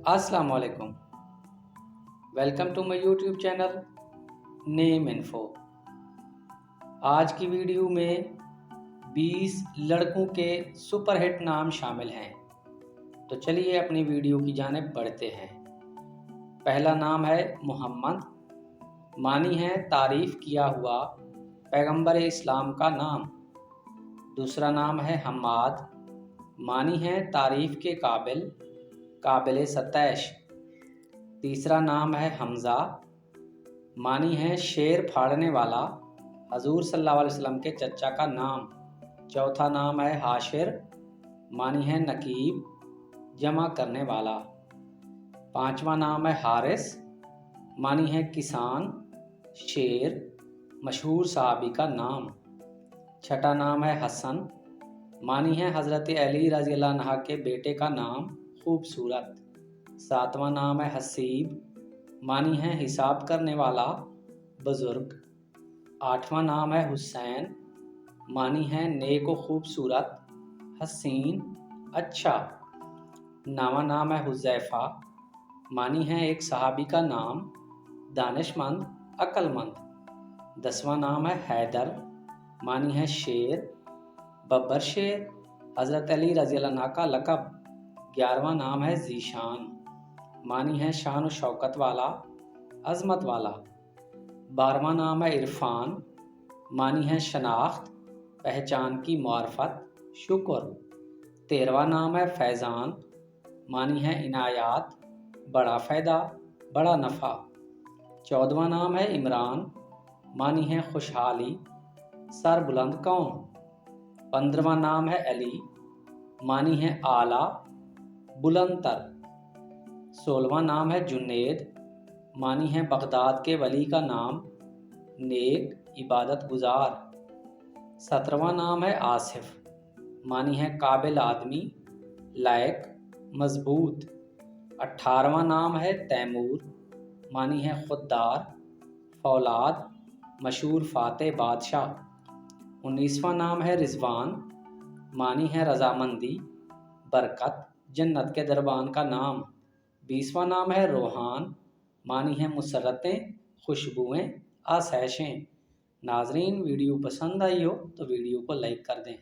السلام علیکم، welcome to my YouTube channel name info. آج کی ویڈیو میں 20 لڑکوں کے سپر ہٹ نام شامل ہیں، تو چلیے اپنی ویڈیو کی جانب بڑھتے ہیں۔ پہلا نام ہے محمد، معنی ہے تعریف کیا ہوا پیغمبر اسلام کا نام۔ دوسرا نام ہے حماد، معنی ہے تعریف کے قابل ستائش۔ تیسرا نام ہے حمزہ، معنی ہے شیر پھاڑنے والا، حضور صلی اللہ علیہ وسلم کے چچا کا نام۔ چوتھا نام ہے حاشر، معنی ہے نقیب، جمع کرنے والا۔ پانچواں نام ہے حارث، معنی ہے کسان، شیر، مشہور صحابی کا نام۔ چھٹا نام ہے حسن، معنی ہے حضرت علی رضی اللہ عنہ کے بیٹے کا نام، خوبصورت۔ ساتواں نام ہے حسیب، معنی ہے حساب کرنے والا، بزرگ۔ آٹھواں نام ہے حسین، معنی ہے نیک و خوبصورت، حسین، اچھا۔ نواں نام ہے حذیفہ، معنی ہے ایک صحابی کا نام، دانش مند، عقل مند۔ 10واں نام ہے حیدر، معنی ہے شیر، ببر شیر، حضرت علی رضی اللہ عنہ کا لقب۔ 11واں نام ہے ذیشان، معنی ہے شان و شوکت والا، عظمت والا۔ 12واں نام ہے عرفان، معنی ہے شناخت، پہچان کی معرفت، شکر۔ 13واں نام ہے فیضان، معنی ہے عنایات، بڑا فائدہ، بڑا نفع۔ 14واں نام ہے عمران، معنی ہے خوشحالی، سر بلند قوم۔ 15واں نام ہے علی، معنی ہے اعلیٰ، بلند تر۔ 16واں نام ہے جنید، معنی ہے بغداد کے ولی کا نام، نیک، عبادت گزار۔ 17واں نام ہے آصف، معنی ہے قابل آدمی، لائق، مضبوط۔ 18واں نام ہے تیمور، معنی ہے خوددار، فولاد، مشہور فاتح بادشاہ۔ 19واں نام ہے رضوان، معنی ہے رضامندی، برکت، جنت کے دربان کا نام۔ 20واں نام ہے روحان، معنی ہے مسرتیں، خوشبوئیں، آسائشیں۔ ناظرین، ویڈیو پسند آئی ہو تو ویڈیو کو لائک کر دیں۔